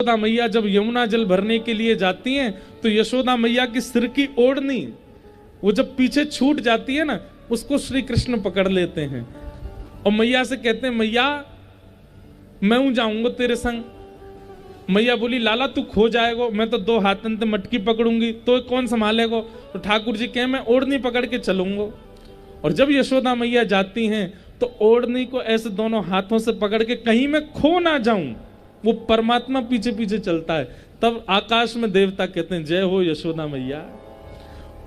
यशोदा मैया जब यमुना जल भरने के लिए जाती हैं तो यशोदा मैया की सिर की ओढ़नी वो जब पीछे छूट जाती है ना, उसको श्री कृष्ण पकड़ लेते हैं और मैया से कहते हैं, मैया मैं हूं जाऊंगा तेरे संग। मैया बोली, लाला तू खो जाएगा, मैं तो 2 हाथन से मटकी पकड़ूंगी तो कौन संभालेगा। तो ठाकुर जी कहे, मैं ओढ़नी पकड़ के चलूंगा। और जब यशोदा मैया जाती हैं तो ओढ़नी को ऐसे दोनों हाथों से पकड़ के कहीं मैं खो ना जाऊं, वो परमात्मा पीछे पीछे चलता है। तब आकाश में देवता कहते हैं, जय हो यशोदा मैया।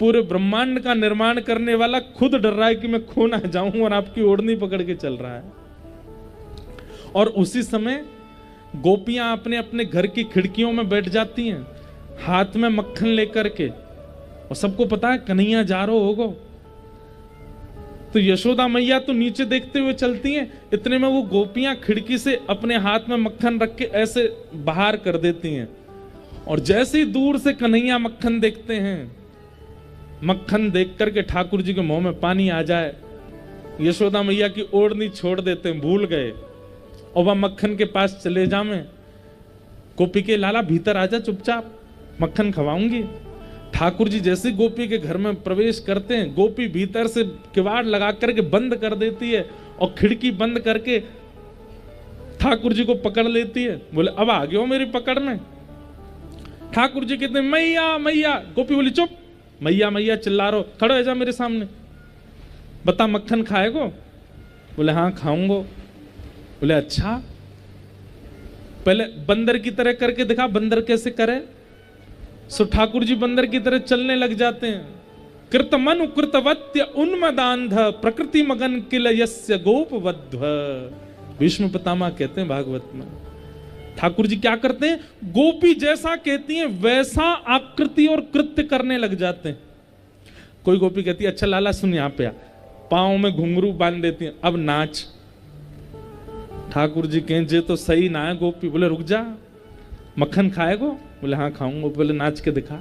पूरे ब्रह्मांड का निर्माण करने वाला खुद डर रहा है कि मैं खो ना जाऊं और आपकी ओढ़नी पकड़ के चल रहा है। और उसी समय गोपियां अपने अपने घर की खिड़कियों में बैठ जाती हैं, हाथ में मक्खन लेकर के, और सबको पता है कन्हैया जा रहा होगा। तो यशोदा मैया तो नीचे देखते हुए चलती हैं, इतने में वो गोपियां खिड़की से अपने हाथ में मक्खन रख के ऐसे बाहर कर देती हैं। और जैसे ही दूर से कन्हैया मक्खन देखते हैं, मक्खन देख करके ठाकुर जी के मुंह में पानी आ जाए, यशोदा मैया की ओढ़नी छोड़ देते हैं, भूल गए और वह मक्खन के पास चले जावे। गोपी के, लाला भीतर आजा, चुपचाप मक्खन खवाऊंगी। ठाकुर जी जैसे गोपी के घर में प्रवेश करते हैं, गोपी भीतर से किवाड़ लगा करके बंद कर देती है और खिड़की बंद करके ठाकुर जी को पकड़ लेती है। बोले, अब आ गए हो मेरी पकड़ में। ठाकुर जी कहते हैं, मैया मैया। गोपी बोली, चुप, मैया मैया चिल्ला रहो, खड़ो हो जा मेरे सामने, बता मक्खन खाएगो। बोले, हाँ खाऊंगो। बोले, अच्छा पहले बंदर की तरह करके दिखा, बंदर कैसे करे। सो ठाकुर जी बंदर की तरह चलने लग जाते हैं। कृतमनु कृतवत्य उन्मदांध प्रकृति मगन किल यस्य गोपवध्व। भीष्म पितामह कहते हैं भागवत में, ठाकुर जी क्या करते हैं, गोपी जैसा कहती हैं वैसा आकृति और कृत्य करने लग जाते हैं। कोई गोपी कहती है, अच्छा लाला सुन, यहाँ पे आ, पांव में घुंघरू बांध देती हैं, अब नाच। ठाकुर जी कहें, जे तो सही ना है। गोपी बोले, रुक जा, मक्खन खाएगो। बोले, हाँ खाऊंगा। बोले, नाच के दिखा।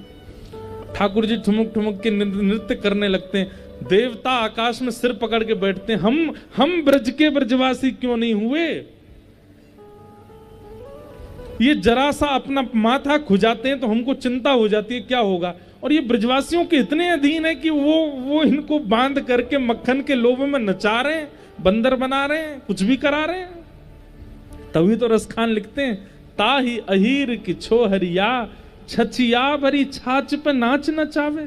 ठाकुर जी ठुमुक ठुमुक के नृत्य करने लगते हैं। देवता आकाश में सिर पकड़ के बैठते हैं, हम ब्रज के ब्रजवासी क्यों नहीं हुए। ये जरा सा अपना माथा खुजाते हैं तो हमको चिंता हो जाती है क्या होगा। और ये ब्रजवासियों के इतने अधीन है कि वो इनको बांध करके मक्खन के लोभ में नचा रहे हैं, बंदर बना रहे हैं, कुछ भी करा रहे हैं। तभी तो रसखान लिखते हैं, ताही अहीर की छोहरिया छचिया भरी छाछ पे नाच नचावे।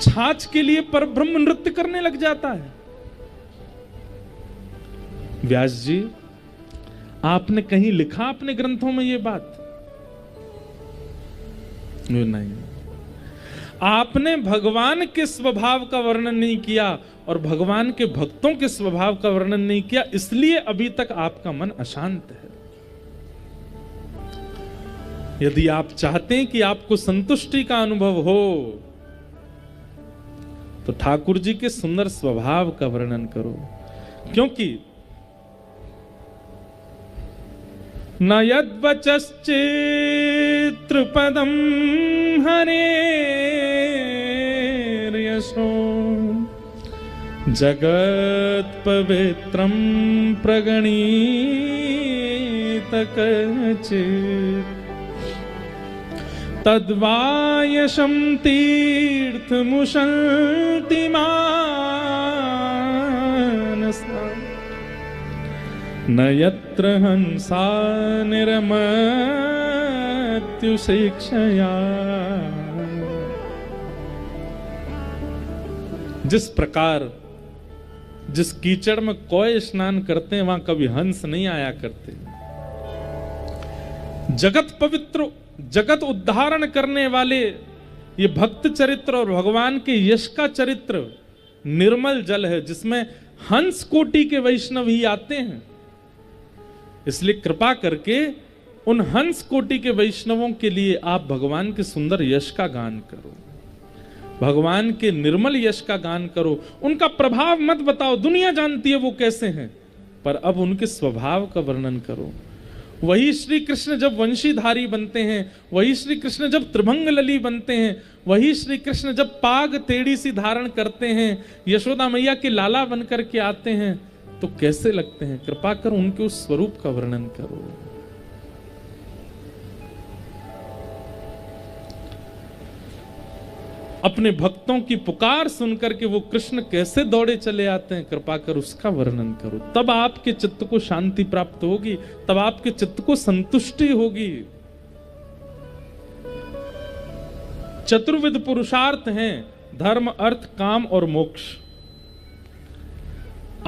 छाछ के लिए परब्रह्म नृत्य करने लग जाता है। व्यास जी, आपने कहीं लिखा अपने ग्रंथों में ये बात? नहीं। आपने भगवान के स्वभाव का वर्णन नहीं किया और भगवान के भक्तों के स्वभाव का वर्णन नहीं किया, इसलिए अभी तक आपका मन अशांत है। यदि आप चाहते हैं कि आपको संतुष्टि का अनुभव हो तो ठाकुर जी के सुंदर स्वभाव का वर्णन करो। क्योंकि न यद्वचश्चित्रपदं हरेर्यशो जगत् पवित्रं प्रगणीत कचित् तद्वायशं तीर्थमुशन्ति मानसा न यत्र हंसा निरमत्युशिक्षया। जिस प्रकार जिस कीचड़ में कोई स्नान करते हैं वहां कभी हंस नहीं आया करते। जगत पवित्र, जगत उद्धारण करने वाले ये भक्त चरित्र और भगवान के यश का चरित्र निर्मल जल है, जिसमें हंस कोटि के वैष्णव ही आते हैं। इसलिए कृपा करके उन हंस कोटि के वैष्णवों के लिए आप भगवान के सुंदर यश का गान करो, भगवान के निर्मल यश का गान करो। उनका प्रभाव मत बताओ, दुनिया जानती है वो कैसे हैं, पर अब उनके स्वभाव का वर्णन करो। वही श्री कृष्ण जब वंशीधारी बनते हैं, वही श्री कृष्ण जब त्रिभंग लली बनते हैं, वही श्री कृष्ण जब पाग टेढ़ी सी धारण करते हैं, यशोदा मैया के लाला बनकर के आते हैं, तो कैसे लगते हैं? कृपा कर उनके उस स्वरूप का वर्णन करो। अपने भक्तों की पुकार सुनकर के वो कृष्ण कैसे दौड़े चले आते हैं, कृपा कर उसका वर्णन करो। तब आपके चित्त को शांति प्राप्त होगी, तब आपके चित्त को संतुष्टि होगी। चतुर्विध पुरुषार्थ हैं, धर्म, अर्थ, काम और मोक्ष।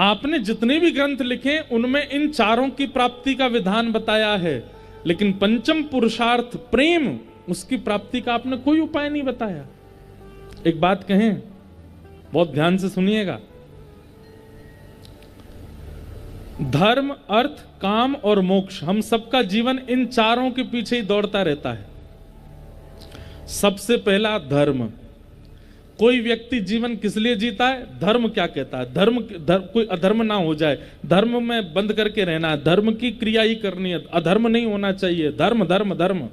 आपने जितने भी ग्रंथ लिखे उनमें इन चारों की प्राप्ति का विधान बताया है, लेकिन पंचम पुरुषार्थ प्रेम, उसकी प्राप्ति का आपने कोई उपाय नहीं बताया। एक बात कहें, बहुत ध्यान से सुनिएगा। धर्म, अर्थ, काम और मोक्ष, हम सबका जीवन इन चारों के पीछे ही दौड़ता रहता है। सबसे पहला धर्म। कोई व्यक्ति जीवन किस लिए जीता है? धर्म क्या कहता है? धर्म कोई अधर्म ना हो जाए, धर्म में बंद करके रहना है, धर्म की क्रिया ही करनी है, अधर्म नहीं होना चाहिए। धर्म धर्म धर्म,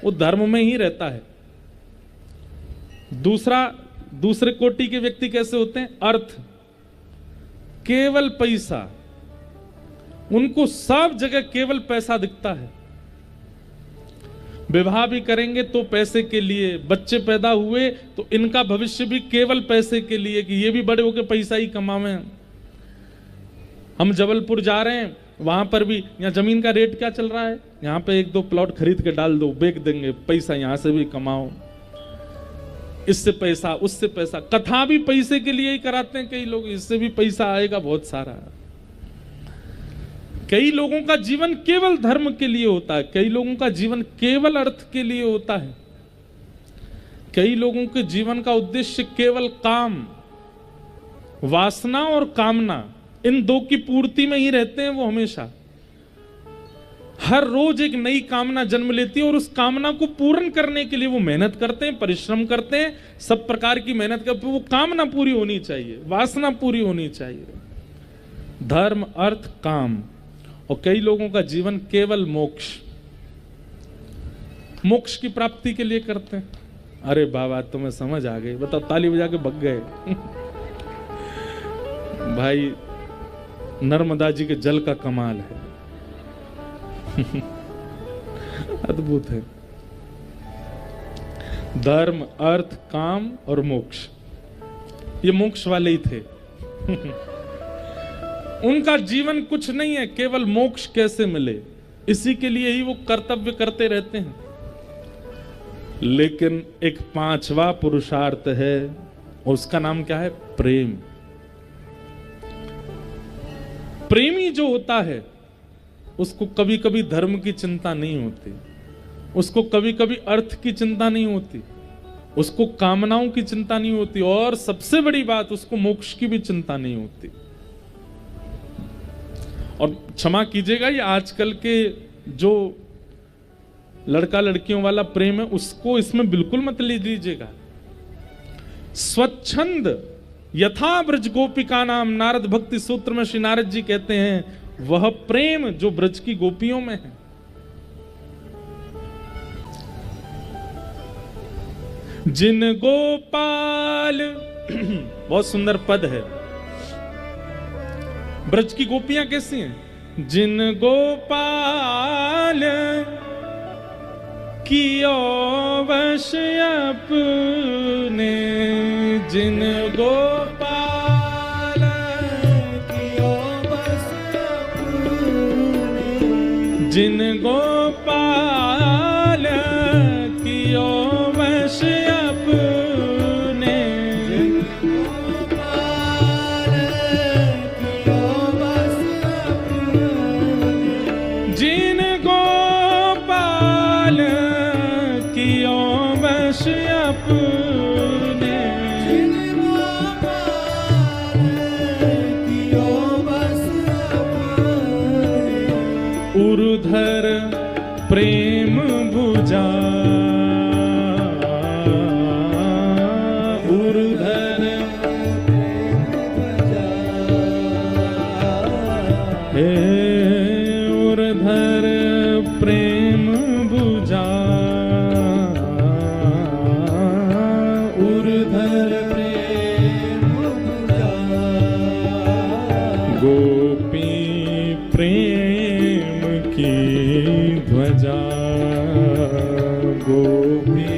वो धर्म में ही रहता है। दूसरे कोटि के व्यक्ति कैसे होते हैं? अर्थ, केवल पैसा, उनको सब जगह केवल पैसा दिखता है। विवाह भी करेंगे तो पैसे के लिए, बच्चे पैदा हुए तो इनका भविष्य भी केवल पैसे के लिए कि ये भी बड़े होकर पैसा ही कमावें। हम जबलपुर जा रहे हैं, वहां पर भी यहाँ जमीन का रेट क्या चल रहा है, यहाँ पे 1-2 प्लॉट खरीद के डाल दो, बेच देंगे, पैसा यहां से भी कमाओ, इससे पैसा उससे पैसा। कथा भी पैसे के लिए ही कराते हैं कई लोग, इससे भी पैसा आएगा बहुत सारा। कई लोगों का जीवन केवल धर्म के लिए होता है, कई लोगों का जीवन केवल अर्थ के लिए होता है, कई लोगों के जीवन का उद्देश्य केवल काम, वासना और कामना, इन दो की पूर्ति में ही रहते हैं वो हमेशा। हर रोज एक नई कामना जन्म लेती है और उस कामना को पूर्ण करने के लिए वो मेहनत करते हैं, परिश्रम करते हैं, सब प्रकार की मेहनत करते हैं। वो कामना पूरी होनी चाहिए, वासना पूरी होनी चाहिए। धर्म, अर्थ, काम। और कई लोगों का जीवन केवल मोक्ष, मोक्ष की प्राप्ति के लिए करते हैं। अरे बाबा तुम्हें समझ आ गई, बताओ, ताली बजा के भग गए। भाई नर्मदा जी के जल का कमाल है। अद्भुत है। धर्म, अर्थ, काम और मोक्ष, ये मोक्ष वाले ही थे। उनका जीवन कुछ नहीं है, केवल मोक्ष कैसे मिले, इसी के लिए ही वो कर्तव्य करते रहते हैं। लेकिन एक पांचवा पुरुषार्थ है, उसका नाम क्या है? प्रेम। प्रेमी जो होता है उसको कभी कभी धर्म की चिंता नहीं होती, उसको कभी कभी अर्थ की चिंता नहीं होती, उसको कामनाओं की चिंता नहीं होती, और सबसे बड़ी बात, उसको मोक्ष की भी चिंता नहीं होती। और क्षमा कीजिएगा, ये आजकल के जो लड़का लड़कियों वाला प्रेम है उसको इसमें बिल्कुल मत ले लीजिएगा। स्वच्छंद यथा ब्रज गोपिका नाम, नारद भक्ति सूत्र में श्री नारद जी कहते हैं, वह प्रेम जो ब्रज की गोपियों में है। जिन गोपाल, बहुत सुंदर पद है। ब्रज की गोपियां कैसी हैं? जिन गोपाल कियो वश अपने, जिन गोपाल कियो वश अपने, जिन गोपाल कियो वश अपने, जिन गोपाल कियो वश अपने, जिन गोपाल कियो वश अपने, उर्धर प्रेम बुझा, उर्धर प्रेम बुझा, हे उर्धर प्रेम बुझा, उर्धर प्रेम बुझा, गोप ध्वजा, गोपी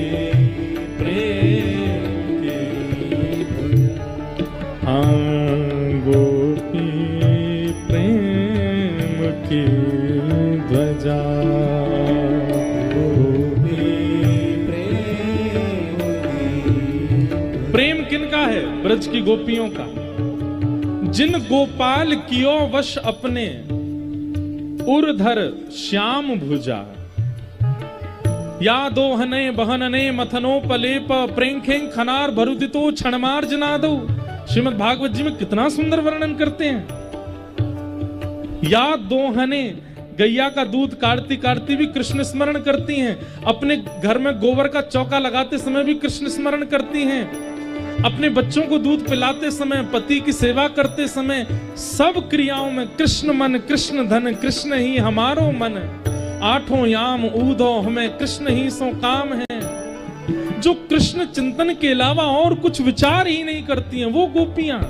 प्रेम की ध्वजा। हाँ, गोपी प्रेम की ध्वजा, गोपी प्रेम की। प्रेम किनका है? ब्रज की गोपियों का। जिन गोपाल कियो वश अपने, उर्धर श्याम भुजा। या दोहने बहनने मथनो पलेप, प्रेंखें खनार भरुदितो क्षणमार जनादो। श्रीमद् भागवत जी में कितना सुंदर वर्णन करते हैं। या दोहने, गैया का दूध काटती काटती भी कृष्ण स्मरण करती हैं। अपने घर में गोबर का चौका लगाते समय भी कृष्ण स्मरण करती हैं। अपने बच्चों को दूध पिलाते समय, पति की सेवा करते समय, सब क्रियाओं में कृष्ण मन, कृष्ण धन, कृष्ण ही हमारो मन। आठों याम ऊधो हमें कृष्ण ही सो काम है। जो कृष्ण चिंतन के अलावा और कुछ विचार ही नहीं करती हैं, वो गोपियां।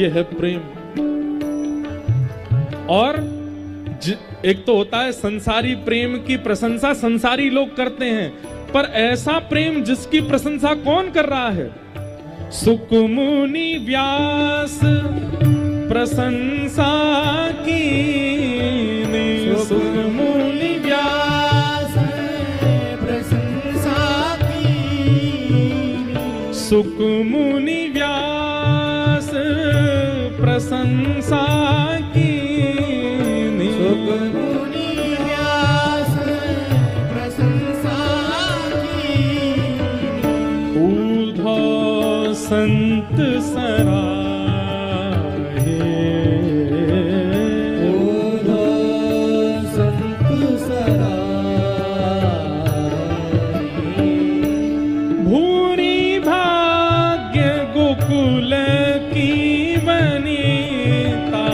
ये है प्रेम। और एक तो होता है संसारी प्रेम की प्रशंसा संसारी लोग करते हैं, पर ऐसा प्रेम जिसकी प्रशंसा कौन कर रहा है? सुक मुनि व्यास प्रशंसा की, सुक मुनि व्यास प्रशंसा की, सुक मुनि व्यास प्रशंसा की, सुक मुनि व्यास प्रशंसा की। ऊधो संत सराहे, ऊधो संत सराहे। भूरि भाग्य गोकुल की वनिता,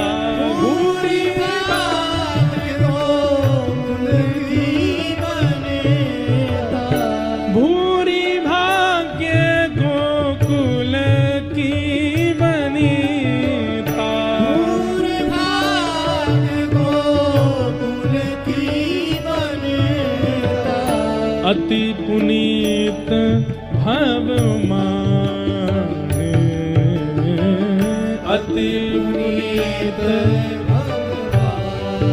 भूरि भाग्य गोकुल की वनिता, भूरि भाग्य गोकुल की वनिता, भूरि भाग्य गोकुल की वनिता। अति पुनीत भव माने, अति पुनीत भव माने।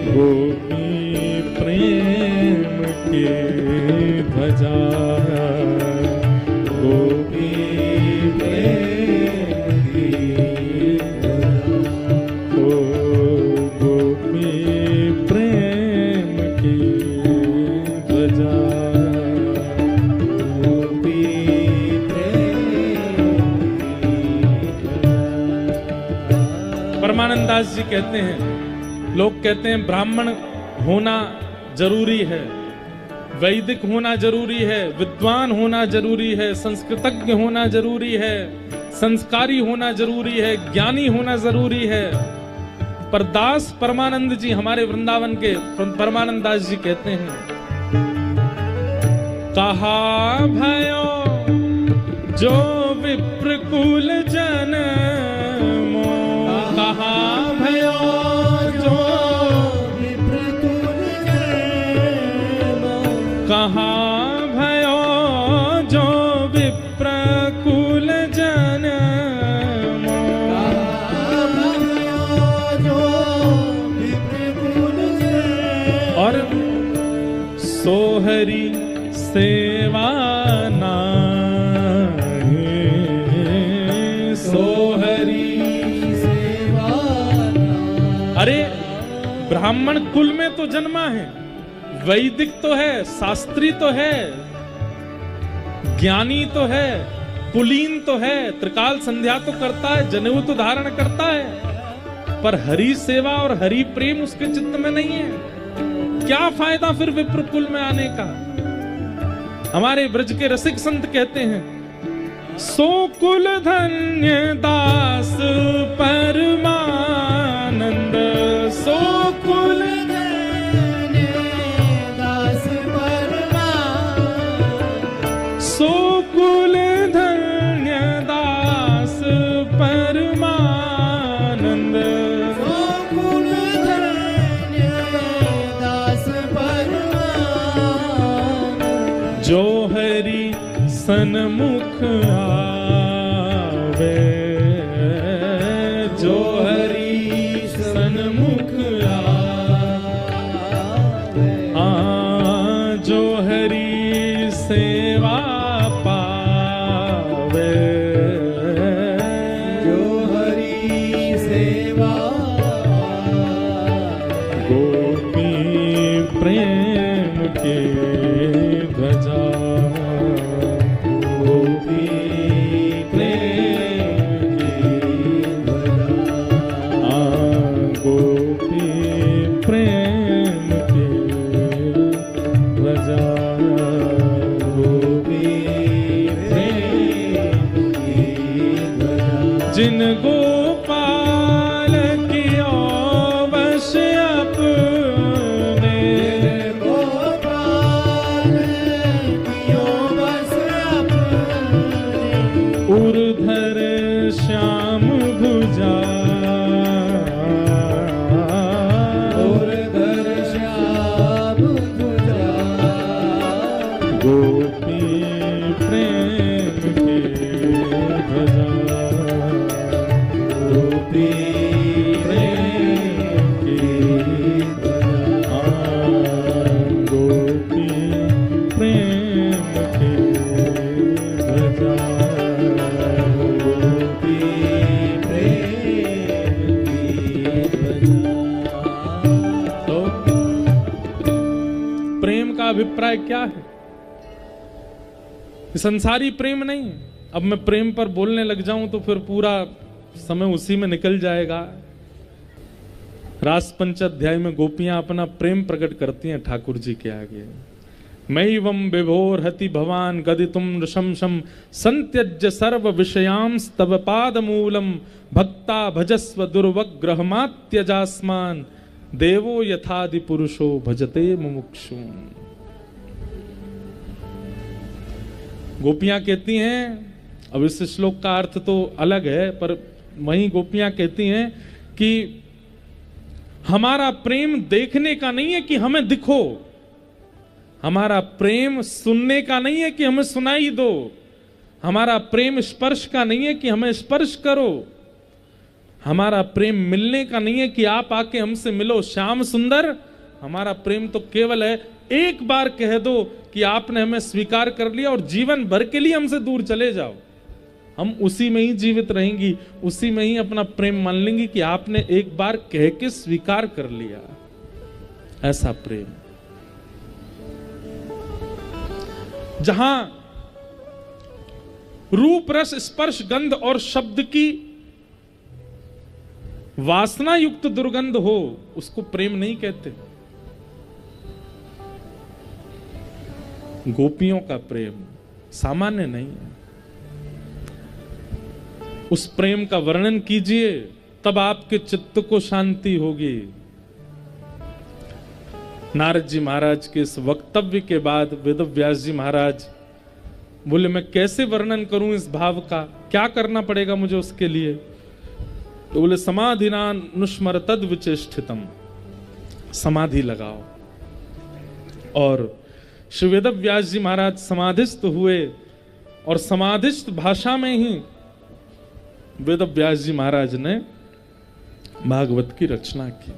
गोपी प्रेम की ध्वजा, गोपी प्रेम की ध्वजा, ओ गोपी प्रेम की ध्वजा, गोपी प्रेम की ध्वजा। परमानंद दास जी कहते हैं, लोग कहते हैं ब्राह्मण होना जरूरी है, वैदिक होना जरूरी है, विद्वान होना जरूरी है, संस्कृतज्ञ होना जरूरी है, संस्कारी होना जरूरी है, ज्ञानी होना जरूरी है। पर दास परमानंद जी, हमारे वृंदावन के परमानंद दास जी कहते हैं, कहा भयो जो विप्रकुल जन्मो, कहा भयो जो विप्रकुल जन्मो, कहा भयो जो विप्रकुल जन्मो, कहा भयो जो विप्रकुल जन्मो। और सोहरी सेवा नाहि, सोहरी सेवा नाहि। अरे ब्राह्मण कुल में तो जन्मा है, वैदिक तो है, शास्त्री तो है, ज्ञानी तो है, कुलीन तो है, त्रिकाल संध्या तो करता है, जनेऊ तो धारण करता है, पर हरि सेवा और हरि प्रेम उसके चित्त में नहीं है। क्या फायदा फिर विप्र कुल में आने का? हमारे ब्रज के रसिक संत कहते हैं, सो कुल धन्य दास परमानंद, सो कुल धन्य दास परमानंद, सो कुल धन्य दास परमानंद, सो कुल धन्य सन्मुख आवे, जो हरि सन्मुख आवे, जो हरि सेवा पावे, जो हरि सेवा गोपी प्रेम के ध्वजा, गोपी प्रेम की ध्वजा, गोपी प्रेम की ध्वजा, गोपी प्रेम की ध्वजा, जिन गोपाल कियो वश अपने, गोपाल कियो बस अपने, उर्धर श्याम भुजा, उर्धर श्याम भुजा, गोपी प्रेम की ध्वजा, गोपी प्रेम की ध्वजा, गोपी प्रेम की ध्वजा, गोपी प्रेम की ध्वजा। तो प्रेम का अभिप्राय क्या है? संसारी प्रेम नहीं। अब मैं प्रेम पर बोलने लग जाऊं तो फिर पूरा समय उसी में निकल जाएगा। रास पंचाध्याय में गोपियां अपना प्रेम प्रकट करती हैं ठाकुर जी के आगे। मैवं विभोर हति भवान गदितुम नृशंसम संत्यज्य सर्व विषयांस तव पाद मूलम भक्ता भजस्व दुर्वग्रहमात्यजास्मान देवो यथादि पुरुषो भजते मुमुक्षु। गोपियां कहती हैं, अब इस श्लोक का अर्थ तो अलग है, पर वहीं गोपियां कहती हैं कि हमारा प्रेम देखने का नहीं है कि हमें दिखो, हमारा प्रेम सुनने का नहीं है कि हमें सुनाई दो, हमारा प्रेम स्पर्श का नहीं है कि हमें स्पर्श करो, हमारा प्रेम मिलने का नहीं है कि आप आके हमसे मिलो श्याम सुंदर। हमारा प्रेम तो केवल है एक बार कह दो कि आपने हमें स्वीकार कर लिया और जीवन भर के लिए हमसे दूर चले जाओ, हम उसी में ही जीवित रहेंगी, उसी में ही अपना प्रेम मान लेंगे कि आपने एक बार कह के स्वीकार कर लिया। ऐसा प्रेम जहां रूप रस स्पर्श गंध और शब्द की वासना युक्त दुर्गंध हो, उसको प्रेम नहीं कहते। गोपियों का प्रेम सामान्य नहीं है। उस प्रेम का वर्णन कीजिए, तब आपके चित्त को शांति होगी। नारद जी महाराज के इस वक्तव्य के बाद वेद व्यास जी महाराज बोले, मैं कैसे वर्णन करूं इस भाव का, क्या करना पड़ेगा मुझे उसके लिए? तो बोले, समाधिना नुस्मर तद विचेष्टितम, समाधि लगाओ। और श्री वेद व्यास जी महाराज समाधिस्थ हुए और समाधिस्थ भाषा में ही वेद व्यास जी महाराज ने भागवत की रचना की।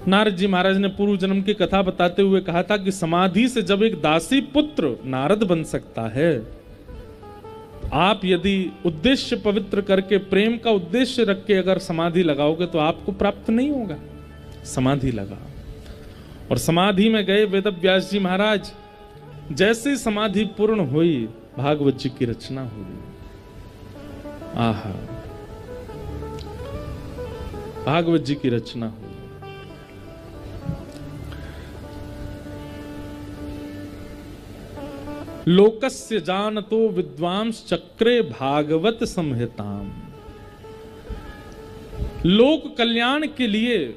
नारद जी महाराज ने पूर्व जन्म की कथा बताते हुए कहा था कि समाधि से जब एक दासी पुत्र नारद बन सकता है, आप यदि उद्देश्य पवित्र करके प्रेम का उद्देश्य रख के अगर समाधि लगाओगे तो आपको प्राप्त नहीं होगा। समाधि लगा और समाधि में गए वेद व्यास जी महाराज। जैसे समाधि पूर्ण हुई, भागवत जी की रचना हुई। आहा, भागवत जी की रचना हुई। लोकस्य जानतो विद्वांस चक्रे भागवत संहिताम। लोक कल्याण के लिए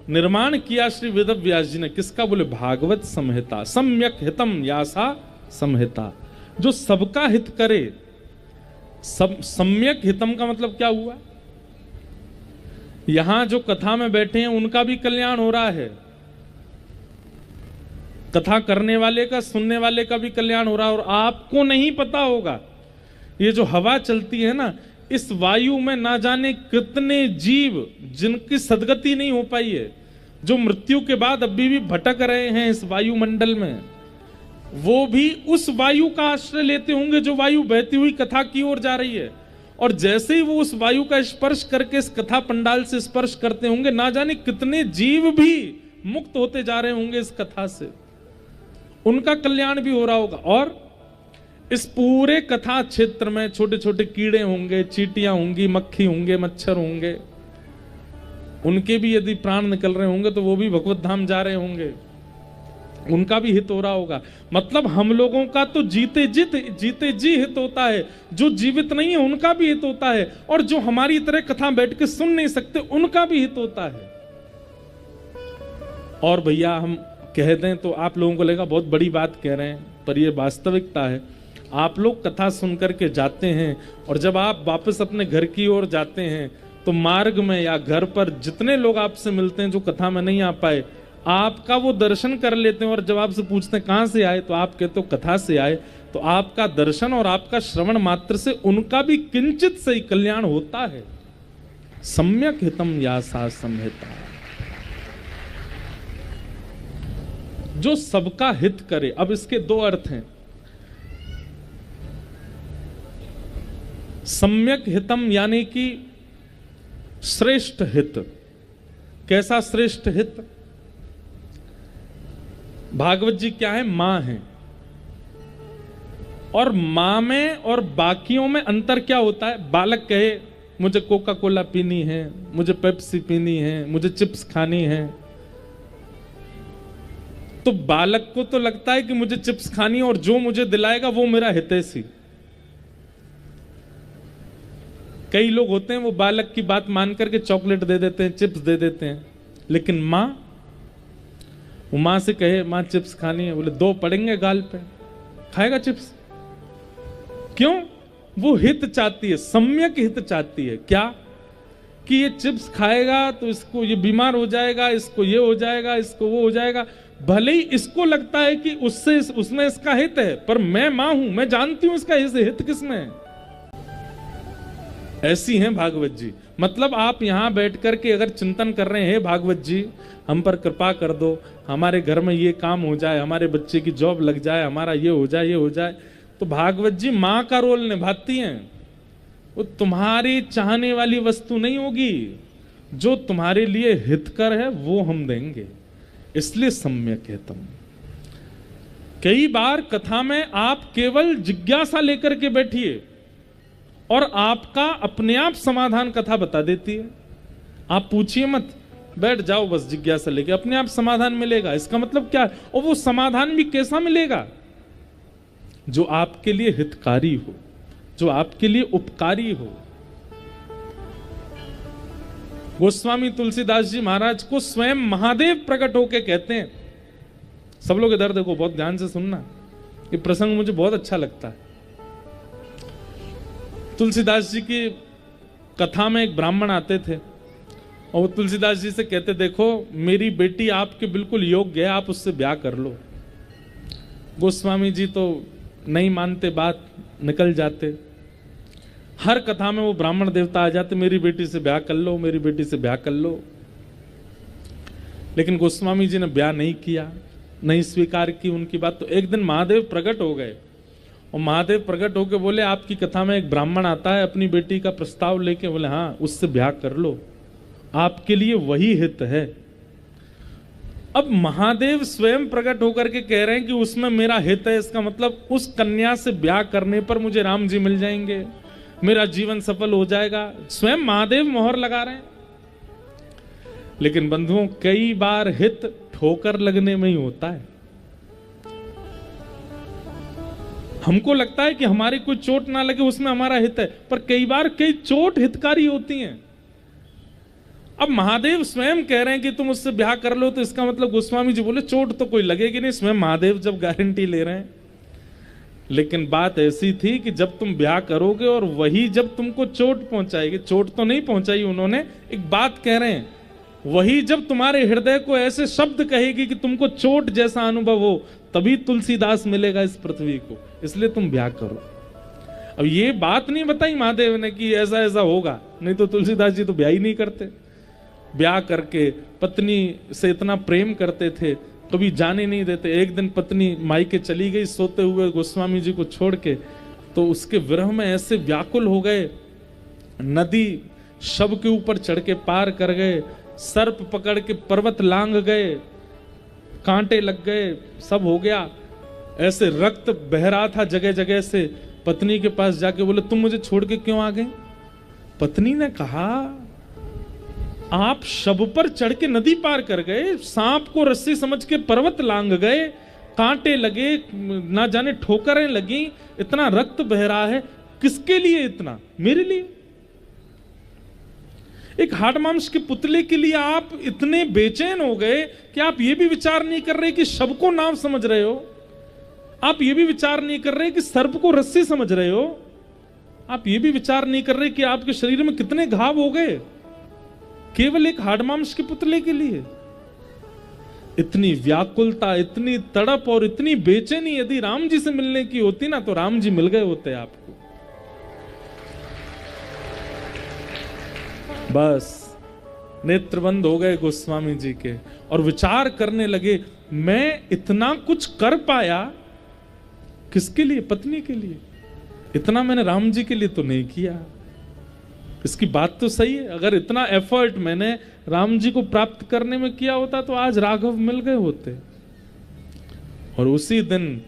निर्माण किया श्री वेद व्यास जी ने। किसका? बोले भागवत संहिता। सम्यक हितम यासा संहिता, जो सबका हित करे। सम्यक हितम का मतलब क्या हुआ? यहां जो कथा में बैठे हैं उनका भी कल्याण हो रहा है, कथा करने वाले का, सुनने वाले का भी कल्याण हो रहा है। और आपको नहीं पता होगा, ये जो हवा चलती है ना, इस वायु में ना जाने कितने जीव जिनकी सदगति नहीं हो पाई है, जो मृत्यु के बाद अभी भी भटक रहे हैं इस वायुमंडल में, वो भी उस वायु का आश्रय लेते होंगे जो वायु बहती हुई कथा की ओर जा रही है। और जैसे ही वो उस वायु का स्पर्श करके इस कथा पंडाल से स्पर्श करते होंगे, ना जाने कितने जीव भी मुक्त होते जा रहे होंगे इस कथा से, उनका कल्याण भी हो रहा होगा। और इस पूरे कथा क्षेत्र में छोटे छोटे कीड़े होंगे, चींटियां होंगी, मक्खी होंगे, मच्छर होंगे, उनके भी यदि प्राण निकल रहे होंगे तो वो भी भगवत धाम जा रहे होंगे, उनका भी हित हो रहा होगा। मतलब हम लोगों का तो जीते जी हित होता है, जो जीवित नहीं है उनका भी हित होता है, और जो हमारी तरह कथा बैठ के सुन नहीं सकते उनका भी हित होता है। और भैया हम कह दें तो आप लोगों को लगेगा बहुत बड़ी बात कह रहे हैं, पर यह वास्तविकता है। आप लोग कथा सुन करके जाते हैं, और जब आप वापस अपने घर की ओर जाते हैं तो मार्ग में या घर पर जितने लोग आपसे मिलते हैं जो कथा में नहीं आ पाए, आपका वो दर्शन कर लेते हैं। और जब आपसे पूछते हैं कहां से आए, तो आप कहते हो कथा से आए। तो आपका दर्शन और आपका श्रवण मात्र से उनका भी किंचित से ही कल्याण होता है। सम्यक हितम या सा संहिता, जो सबका हित करे। अब इसके दो अर्थ हैं। सम्यक हितम यानी कि श्रेष्ठ हित। कैसा श्रेष्ठ हित? भागवत जी क्या है? मां है। और मां में और बाकियों में अंतर क्या होता है? बालक कहे मुझे कोका कोला पीनी है, मुझे पेप्सी पीनी है, मुझे चिप्स खानी है, तो बालक को तो लगता है कि मुझे चिप्स खानी है और जो मुझे दिलाएगा वो मेरा हितैषी। कई लोग होते हैं वो बालक की बात मान करके चॉकलेट दे देते हैं, चिप्स दे देते हैं। लेकिन मां, वो मां से कहे मां चिप्स खानी है, बोले 2 पड़ेंगे गाल पे, खाएगा चिप्स? क्यों? वो हित चाहती है, सम्यक हित चाहती है। क्या? कि ये चिप्स खाएगा तो इसको ये बीमार हो जाएगा, इसको ये हो जाएगा, इसको वो हो जाएगा। भले ही इसको लगता है कि उससे उसमें इसका हित है, पर मैं मां हूं, मैं जानती हूं इसका हित किसमें है। ऐसी हैं भागवत जी। मतलब आप यहां बैठ करके अगर चिंतन कर रहे हैं, भागवत जी हम पर कृपा कर दो, हमारे घर में ये काम हो जाए, हमारे बच्चे की जॉब लग जाए, हमारा ये हो जाए, ये हो जाए, तो भागवत जी मां का रोल निभाती हैं। वो तुम्हारी चाहने वाली वस्तु नहीं होगी, जो तुम्हारे लिए हितकर है वो हम देंगे। इसलिए सम्यक हितम। कई बार कथा में आप केवल जिज्ञासा लेकर के बैठिए और आपका अपने आप समाधान कथा बता देती है। आप पूछिए मत, बैठ जाओ बस जिज्ञासा लेके, अपने आप समाधान मिलेगा। इसका मतलब क्या है? और वो समाधान भी कैसा मिलेगा? जो आपके लिए हितकारी हो, जो आपके लिए उपकारी हो। गोस्वामी तुलसीदास जी महाराज को स्वयं महादेव प्रकट होके कहते हैं। सब लोग इधर देखो, बहुत ध्यान से सुनना, ये प्रसंग मुझे बहुत अच्छा लगता है। तुलसीदास जी की कथा में एक ब्राह्मण आते थे और वो तुलसीदास जी से कहते, देखो मेरी बेटी आपके बिल्कुल योग्य है, आप उससे ब्याह कर लो। गोस्वामी जी तो नहीं मानते, बात निकल जाते। हर कथा में वो ब्राह्मण देवता आ जाते, मेरी बेटी से ब्याह कर लो, मेरी बेटी से ब्याह कर लो। लेकिन गोस्वामी जी ने ब्याह नहीं किया, नहीं स्वीकार की उनकी बात। तो एक दिन महादेव प्रकट हो गए और महादेव प्रकट होकर बोले, आपकी कथा में एक ब्राह्मण आता है अपनी बेटी का प्रस्ताव लेके, बोले हाँ उससे ब्याह कर लो, आपके लिए वही हित है। अब महादेव स्वयं प्रकट होकर के कह रहे हैं कि उसमें मेरा हित है, इसका मतलब उस कन्या से ब्याह करने पर मुझे राम जी मिल जाएंगे, मेरा जीवन सफल हो जाएगा। स्वयं महादेव मोहर लगा रहे हैं। लेकिन बंधुओं, कई बार हित ठोकर लगने में ही होता है। हमको लगता है कि हमारी कोई चोट ना लगे उसमें हमारा हित है, पर कई बार कई चोट हितकारी होती हैं। अब महादेव स्वयं कह रहे हैं कि तुम उससे ब्याह कर लो, तो इसका मतलब गोस्वामी जी बोले चोट तो कोई लगेगी नहीं, स्वयं महादेव जब गारंटी ले रहे हैं। लेकिन बात ऐसी थी कि जब तुम ब्याह करोगे और वही जब तुमको चोट पहुंचाएगी, चोट तो नहीं पहुंचाई उन्होंने, एक बात कह रहे हैं वही जब तुम्हारे हृदय को ऐसे शब्द कहेगी कि तुमको चोट जैसा अनुभव हो, तभी तुलसीदास मिलेगा इस पृथ्वी को। इसलिए तुम ब्याह करो। अब ये बात नहीं बताई महादेव ने कि ऐसा ऐसा होगा, नहीं तो तुलसीदास जी तो ब्याह ही नहीं करते। ब्याह करके पत्नी से इतना प्रेम करते थे, कभी जाने नहीं देते। एक दिन पत्नी मायके चली गई सोते हुए गोस्वामी जी को छोड़ के, तो उसके विरह में ऐसे व्याकुल हो गए, नदी शव के ऊपर चढ़ के पार कर गए, सर्प पकड़ के पर्वत लांग गए, कांटे लग गए, सब हो गया। ऐसे रक्त बह रहा था जगह जगह से। पत्नी के पास जाके बोले तुम मुझे छोड़ के क्यों आ गए? पत्नी ने कहा आप शव पर चढ़ के नदी पार कर गए, सांप को रस्सी समझ के पर्वत लांग गए, कांटे लगे, ना जाने ठोकरें लगी, इतना रक्त बह रहा है, किसके लिए इतना? मेरे लिए। एक हाड़ मांस के पुतले के लिए आप इतने बेचैन हो गए कि आप ये भी विचार नहीं कर रहे कि शव को नाव समझ रहे हो, आप ये भी विचार नहीं कर रहे कि सर्प को रस्सी समझ रहे हो, आप ये भी विचार नहीं कर रहे कि आपके शरीर में कितने घाव हो गए केवल एक हाड़ मांस के पुतले के लिए। इतनी व्याकुलता, इतनी तड़प और इतनी बेचैनी यदि राम जी से मिलने की होती ना, तो राम जी मिल गए होते आपको। बस नेत्र बंद हो गए गोस्वामी जी के और विचार करने लगे, मैं इतना कुछ कर पाया किसके लिए? पत्नी के लिए। इतना मैंने राम जी के लिए तो नहीं किया। इसकी बात तो सही है, अगर इतना एफर्ट मैंने राम जी को प्राप्त करने में किया होता तो आज राघव मिल गए होते। और उसी दिन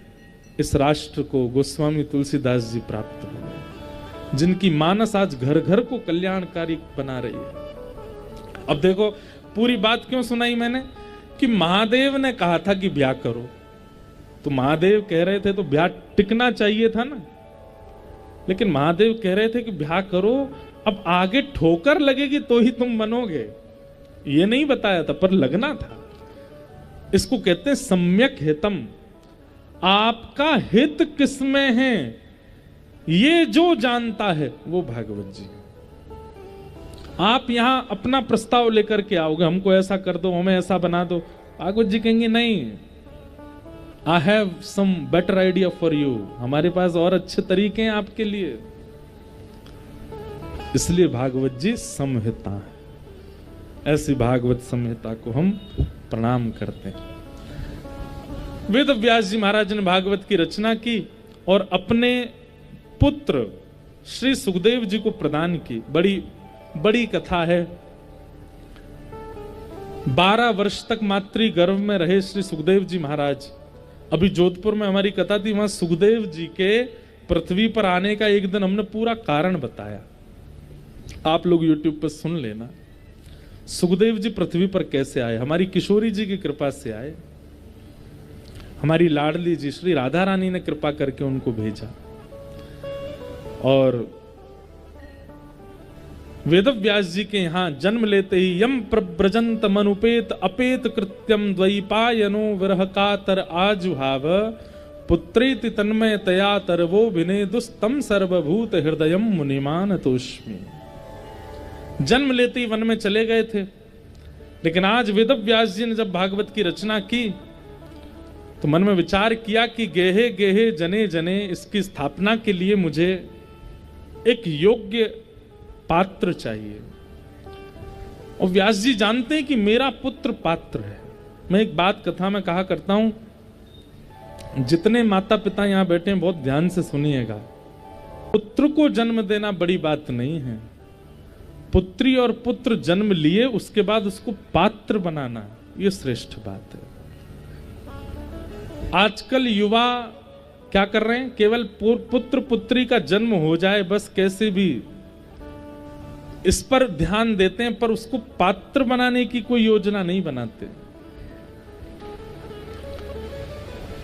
इस राष्ट्र को गोस्वामी तुलसीदास जी प्राप्त हुए, जिनकी मानस आज घर घर को कल्याणकारी बना रही है। अब देखो पूरी बात क्यों सुनाई मैंने, कि महादेव ने कहा था कि ब्याह करो, तो महादेव कह रहे थे तो ब्याह टिकना चाहिए था ना। लेकिन महादेव कह रहे थे कि ब्याह करो, अब आगे ठोकर लगेगी तो ही तुम बनोगे, ये नहीं बताया था पर लगना था। इसको कहते हैं सम्यक हितम। आपका हित किसमें है ये जो जानता है वो भागवत जी। आप यहां अपना प्रस्ताव लेकर के आओगे, हमको ऐसा कर दो, हमें ऐसा बना दो, भागवत जी कहेंगे नहीं, I have some better idea for you, हमारे पास और अच्छे तरीके हैं आपके लिए। इसलिए भागवत जी संहिता है। ऐसी भागवत संहिता को हम प्रणाम करते हैं। वेद व्यास जी महाराज ने भागवत की रचना की और अपने पुत्र श्री सुखदेव जी को प्रदान की। बड़ी बड़ी कथा है। 12 वर्ष तक मातृ गर्भ में रहे श्री सुखदेव जी महाराज। अभी जोधपुर में हमारी कथा थी, वहां सुखदेव जी के पृथ्वी पर आने का एक दिन हमने पूरा कारण बताया, आप लोग YouTube पर सुन लेना। सुखदेव जी पृथ्वी पर कैसे आए? हमारी किशोरी जी की कृपा से आए। हमारी लाडली जी श्री राधा रानी ने कृपा करके उनको भेजा। और वेद व्यास जी के यहां जन्म लेते ही यम प्रव्रजंत मनुपेत अपेत कृत्यम द्वैपायनो विरह कातर आजुहाव पुत्रेति तन्मय तया तरवो विने दुस्तम सर्वभूत हृदयम मुनिमान तोष्मी। जन्म लेते ही वन में चले गए थे, लेकिन आज वेद व्यास जी ने जब भागवत की रचना की तो मन में विचार किया कि गेहे गेहे जने जने इसकी स्थापना के लिए मुझे एक योग्य पात्र चाहिए। और व्यास जी जानते हैं कि मेरा पुत्र पात्र है। मैं एक बात कथा में कहा करता हूं, जितने माता पिता यहां बैठे हैं बहुत ध्यान से सुनिएगा। पुत्र को जन्म देना बड़ी बात नहीं है, पुत्री और पुत्र जन्म लिए उसके बाद उसको पात्र बनाना यह श्रेष्ठ बात है। आजकल युवा क्या कर रहे हैं, केवल पुत्र पुत्री का जन्म हो जाए बस कैसे भी, इस पर ध्यान देते हैं, पर उसको पात्र बनाने की कोई योजना नहीं बनाते।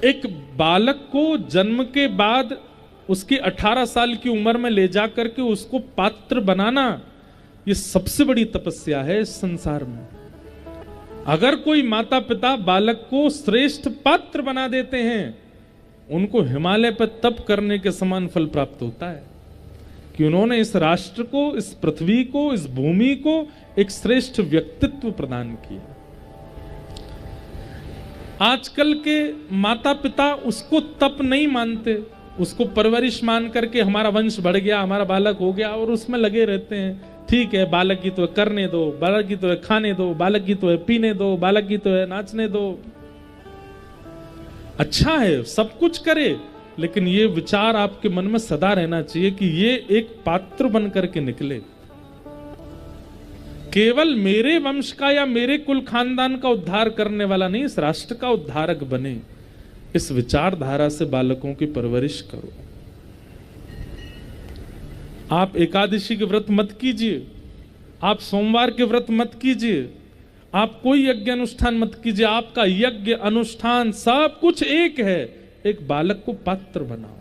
एक बालक को जन्म के बाद उसकी 18 साल की उम्र में ले जाकर के उसको पात्र बनाना, यह सबसे बड़ी तपस्या है इस संसार में। अगर कोई माता पिता बालक को श्रेष्ठ पात्र बना देते हैं, उनको हिमालय पर तप करने के समान फल प्राप्त होता है। कि उन्होंने इस राष्ट्र को, इस पृथ्वी को, इस भूमि को एक श्रेष्ठ व्यक्तित्व प्रदान किया। आजकल के माता पिता उसको तप नहीं मानते, उसको परवरिश मान करके हमारा वंश बढ़ गया, हमारा बालक हो गया, और उसमें लगे रहते हैं। ठीक है, बालक की तो करने दो, बालक की तो है खाने दो, बालक की तो है पीने दो, बालक की तो है नाचने दो। अच्छा है, सब कुछ करे, लेकिन ये विचार आपके मन में सदा रहना चाहिए कि ये एक पात्र बन करके निकले। केवल मेरे वंश का या मेरे कुल खानदान का उद्धार करने वाला नहीं, इस राष्ट्र का उद्धारक बने। इस विचारधारा से बालकों की परवरिश करो। आप एकादशी के व्रत मत कीजिए, आप सोमवार के व्रत मत कीजिए, आप कोई यज्ञ अनुष्ठान मत कीजिए। आपका यज्ञ अनुष्ठान सब कुछ एक है। एक बालक को पात्र बनाओ,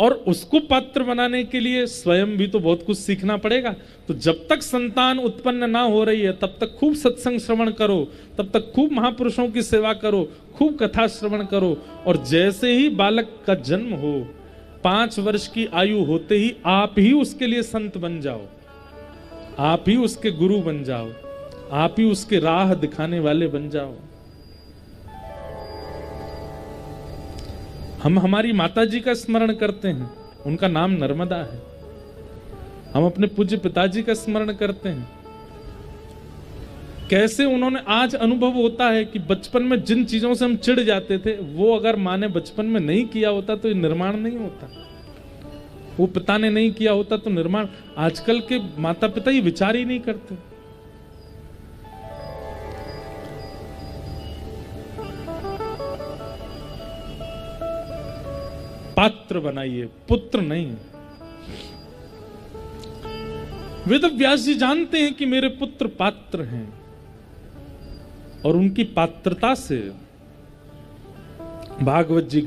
और उसको पात्र बनाने के लिए स्वयं भी तो बहुत कुछ सीखना पड़ेगा। तो जब तक संतान उत्पन्न ना हो रही है, तब तक खूब सत्संग श्रवण करो, तब तक खूब महापुरुषों की सेवा करो, खूब कथा श्रवण करो। और जैसे ही बालक का जन्म हो, 5 वर्ष की आयु होते ही आप ही उसके लिए संत बन जाओ, आप ही उसके गुरु बन जाओ, आप ही उसके राह दिखाने वाले बन जाओ। हम हमारी माता जी का स्मरण करते हैं, उनका नाम नर्मदा है। हम अपने पूज्य पिताजी का स्मरण करते हैं, कैसे उन्होंने, आज अनुभव होता है कि बचपन में जिन चीजों से हम चिढ़ जाते थे, वो अगर माँ ने बचपन में नहीं किया होता तो ये निर्माण नहीं होता, वो पिता ने नहीं किया होता तो निर्माण। आजकल के माता पिता ये विचार ही नहीं करते। पात्र बनाइए, पुत्र नहीं। वेद व्यास जी जानते हैं कि मेरे पुत्र पात्र हैं, और उनकी पात्रता से भागवत जी